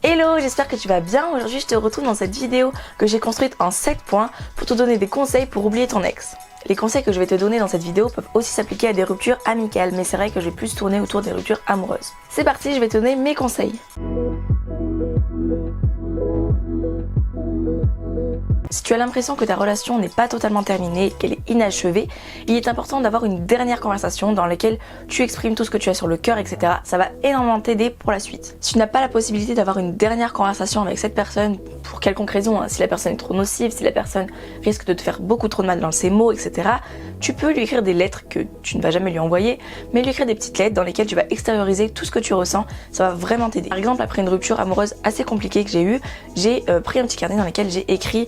Hello, j'espère que tu vas bien. Aujourd'hui, je te retrouve dans cette vidéo que j'ai construite en 7 points pour te donner des conseils pour oublier ton ex. Les conseils que je vais te donner dans cette vidéo peuvent aussi s'appliquer à des ruptures amicales, mais c'est vrai que je vais plus tourner autour des ruptures amoureuses. C'est parti, je vais te donner mes conseils. Si tu as l'impression que ta relation n'est pas totalement terminée, qu'elle est inachevée, il est important d'avoir une dernière conversation dans laquelle tu exprimes tout ce que tu as sur le cœur, etc. Ça va énormément t'aider pour la suite. Si tu n'as pas la possibilité d'avoir une dernière conversation avec cette personne, pour quelconque raison, si la personne est trop nocive, si la personne risque de te faire beaucoup trop de mal dans ses mots, etc., tu peux lui écrire des lettres que tu ne vas jamais lui envoyer, mais lui écrire des petites lettres dans lesquelles tu vas extérioriser tout ce que tu ressens, ça va vraiment t'aider. Par exemple, après une rupture amoureuse assez compliquée que j'ai eue, j'ai pris un petit carnet dans lequel j'ai écrit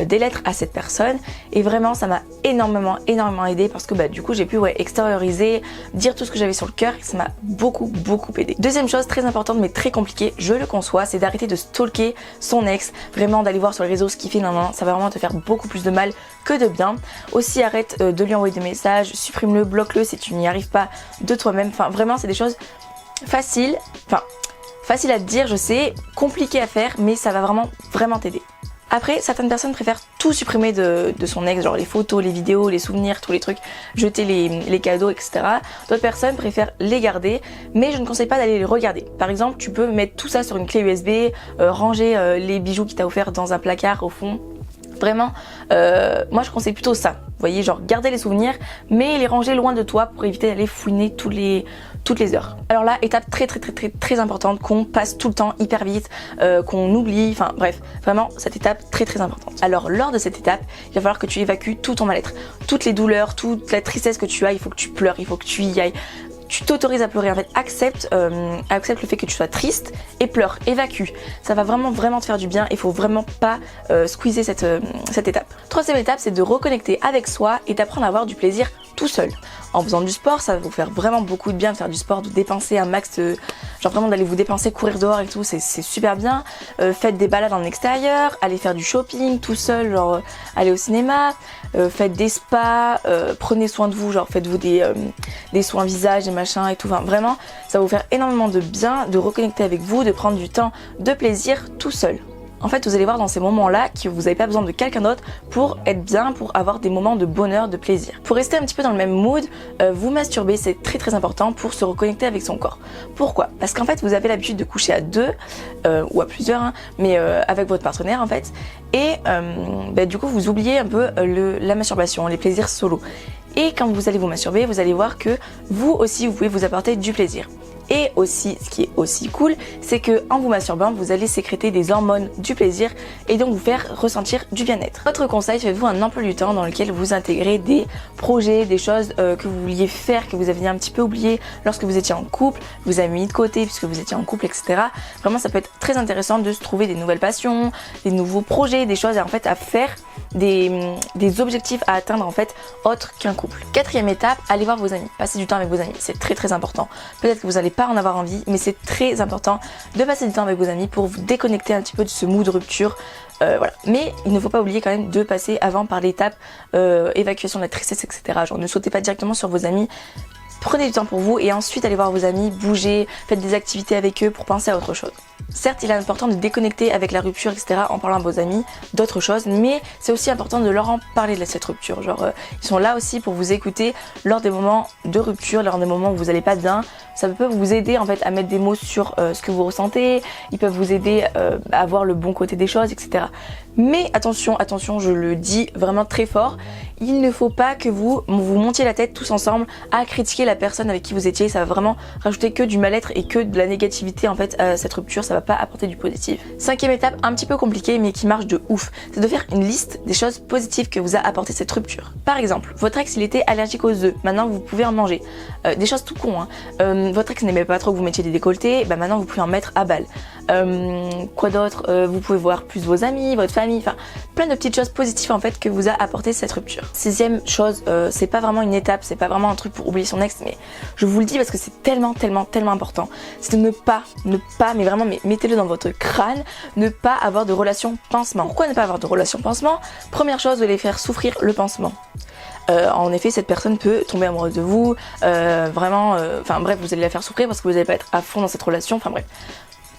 des lettres à cette personne et vraiment ça m'a énormément aidé parce que du coup j'ai pu extérioriser, dire tout ce que j'avais sur le cœur et ça m'a beaucoup aidé. Deuxième chose très importante mais très compliquée, je le conçois, c'est d'arrêter de stalker son ex, vraiment d'aller voir sur les réseaux ce qu'il fait, ça va vraiment te faire beaucoup plus de mal que de bien. Aussi arrête de lui envoyer des messages, supprime-le, bloque-le si tu n'y arrives pas de toi-même, enfin vraiment c'est des choses faciles à dire, je sais, compliqué à faire, mais ça va vraiment t'aider. Après, certaines personnes préfèrent tout supprimer de son ex, genre les photos, les vidéos, les souvenirs, tous les trucs, jeter les cadeaux, etc. D'autres personnes préfèrent les garder, mais je ne conseille pas d'aller les regarder. Par exemple, tu peux mettre tout ça sur une clé USB, ranger les bijoux qu'il t'a offert dans un placard au fond. Vraiment, moi je conseille plutôt ça. Vous voyez, genre garder les souvenirs, mais les ranger loin de toi pour éviter d'aller fouiner toutes les heures. Alors là, étape très importante qu'on passe tout le temps hyper vite, qu'on oublie, enfin bref, vraiment cette étape très importante. Alors lors de cette étape, il va falloir que tu évacues tout ton mal-être, toutes les douleurs, toute la tristesse que tu as, il faut que tu pleures, il faut que tu y ailles. Tu t'autorises à pleurer, en fait, accepte le fait que tu sois triste et pleure, évacue. Ça va vraiment te faire du bien, il faut vraiment pas squeezer cette étape. Troisième étape, c'est de reconnecter avec soi et d'apprendre à avoir du plaisir tout seul. En faisant du sport, ça va vous faire vraiment beaucoup de bien de faire du sport, de dépenser un max, genre vraiment d'aller vous dépenser, courir dehors et tout, c'est super bien. Faites des balades en extérieur, allez faire du shopping tout seul, genre allez au cinéma, faites des spas, prenez soin de vous, genre faites-vous des soins visage, des machins et tout, enfin vraiment, ça va vous faire énormément de bien, de reconnecter avec vous, de prendre du temps de plaisir tout seul. En fait, vous allez voir dans ces moments-là que vous n'avez pas besoin de quelqu'un d'autre pour être bien, pour avoir des moments de bonheur, de plaisir. Pour rester un petit peu dans le même mood, vous masturber, c'est très important pour se reconnecter avec son corps. Pourquoi ? Parce qu'en fait, vous avez l'habitude de coucher à deux, ou à plusieurs, mais avec votre partenaire en fait, et du coup, vous oubliez un peu la masturbation, les plaisirs solo. Et quand vous allez vous masturber, vous allez voir que vous aussi, vous pouvez vous apporter du plaisir. Et aussi, ce qui est aussi cool, c'est que en vous masturbant, vous allez sécréter des hormones du plaisir et donc vous faire ressentir du bien-être. Autre conseil, faites-vous un emploi du temps dans lequel vous intégrez des projets, des choses que vous vouliez faire, que vous aviez un petit peu oublié lorsque vous étiez en couple, vous avez mis de côté puisque vous étiez en couple, etc. Vraiment, ça peut être très intéressant de se trouver des nouvelles passions, des nouveaux projets, des choses en fait à faire, des objectifs à atteindre en fait autres qu'un couple. Quatrième étape, allez voir vos amis, passez du temps avec vos amis, c'est très important. Peut-être que vous n'allez pas en avoir envie, mais c'est très important de passer du temps avec vos amis pour vous déconnecter un petit peu de ce mood de rupture. Voilà. Mais il ne faut pas oublier quand même de passer avant par l'étape évacuation de la tristesse, etc. Genre ne sautez pas directement sur vos amis. Prenez du temps pour vous et ensuite allez voir vos amis, bougez, faites des activités avec eux pour penser à autre chose. Certes, il est important de déconnecter avec la rupture, etc. en parlant à vos amis d'autres choses, mais c'est aussi important de leur en parler de cette rupture. Genre, ils sont là aussi pour vous écouter lors des moments de rupture, lors des moments où vous n'allez pas bien. Ça peut vous aider en fait à mettre des mots sur ce que vous ressentez. Ils peuvent vous aider à voir le bon côté des choses, etc. Mais attention, je le dis vraiment très fort, il ne faut pas que vous montiez la tête tous ensemble à critiquer la personne avec qui vous étiez. Ça va vraiment rajouter que du mal-être et que de la négativité en fait à cette rupture. Ça va pas apporter du positif. Cinquième étape, un petit peu compliquée mais qui marche de ouf, c'est de faire une liste des choses positives que vous a apporté cette rupture. Par exemple, votre ex il était allergique aux œufs, maintenant vous pouvez en manger. Des choses tout con, hein. Votre ex n'aimait pas trop que vous mettiez des décolletés, maintenant vous pouvez en mettre à balle. Quoi d'autre, vous pouvez voir plus vos amis, votre famille, enfin plein de petites choses positives en fait que vous a apporté cette rupture. Sixième chose, c'est pas vraiment une étape, c'est pas vraiment un truc pour oublier son ex, mais je vous le dis parce que c'est tellement important, c'est de ne pas, mais vraiment, mais mettez-le dans votre crâne, ne pas avoir de relation pansement. Pourquoi ne pas avoir de relation pansement ? Première chose, vous allez faire souffrir le pansement. En effet, cette personne peut tomber amoureuse de vous, vraiment, enfin bref, vous allez la faire souffrir parce que vous n'allez pas être à fond dans cette relation, enfin bref.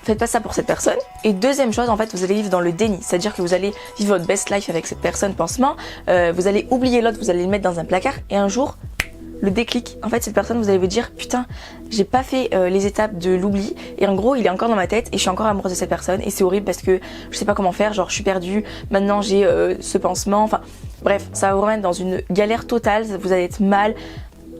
faites pas ça pour cette personne. Et deuxième chose, en fait, vous allez vivre dans le déni, c'est-à-dire que vous allez vivre votre best life avec cette personne pansement, vous allez oublier l'autre, vous allez le mettre dans un placard et un jour, le déclic, en fait cette personne vous allez vous dire putain j'ai pas fait les étapes de l'oubli et en gros il est encore dans ma tête et je suis encore amoureuse de cette personne et c'est horrible parce que je sais pas comment faire, genre je suis perdue, maintenant j'ai ce pansement, enfin bref ça va vous remettre dans une galère totale, vous allez être mal.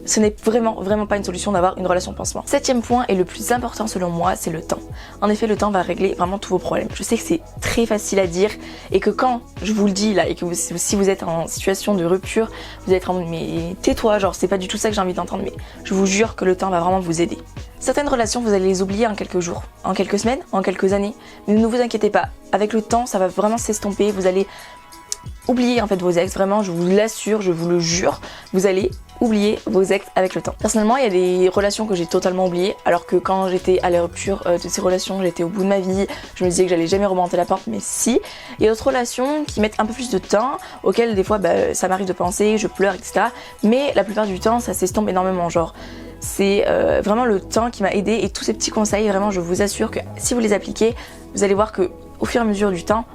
Ce n'est vraiment pas une solution d'avoir une relation pansement. Septième point et le plus important selon moi, c'est le temps. En effet, le temps va régler vraiment tous vos problèmes. Je sais que c'est très facile à dire et que quand je vous le dis là et que si vous êtes en situation de rupture, vous êtes en mode mais tais-toi, genre c'est pas du tout ça que j'ai envie d'entendre, mais je vous jure que le temps va vraiment vous aider. Certaines relations, vous allez les oublier en quelques jours, en quelques semaines, en quelques années, mais ne vous inquiétez pas. Avec le temps, ça va vraiment s'estomper, vous allez oublier en fait vos ex, vraiment je vous l'assure, je vous le jure, vous allez oublier vos ex avec le temps. Personnellement, il y a des relations que j'ai totalement oubliées, alors que quand j'étais à la rupture de ces relations, j'étais au bout de ma vie, je me disais que j'allais jamais remonter la porte, mais si. Il y a d'autres relations qui mettent un peu plus de temps, auxquelles des fois ça m'arrive de penser, je pleure, etc. Mais la plupart du temps, ça s'estompe énormément, genre. C'est vraiment le temps qui m'a aidé et tous ces petits conseils, vraiment je vous assure que si vous les appliquez, vous allez voir que au fur et à mesure du temps,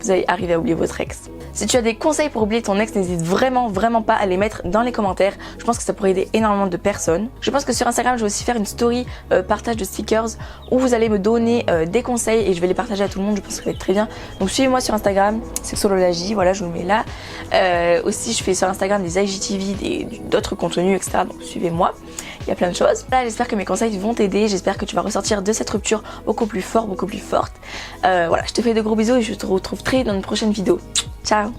vous allez arriver à oublier votre ex. Si tu as des conseils pour oublier ton ex, n'hésite vraiment pas à les mettre dans les commentaires. Je pense que ça pourrait aider énormément de personnes. Je pense que sur Instagram, je vais aussi faire une story partage de stickers où vous allez me donner des conseils et je vais les partager à tout le monde. Je pense que ça va être très bien. Donc suivez-moi sur Instagram, Sexolologie, voilà, je vous le mets là. Aussi, je fais sur Instagram des IGTV, d'autres contenus, etc. Donc suivez-moi. Il y a plein de choses. Là, j'espère que mes conseils vont t'aider. J'espère que tu vas ressortir de cette rupture beaucoup plus fort, beaucoup plus forte. Voilà, je te fais de gros bisous et je te retrouve très vite dans une prochaine vidéo. Ciao!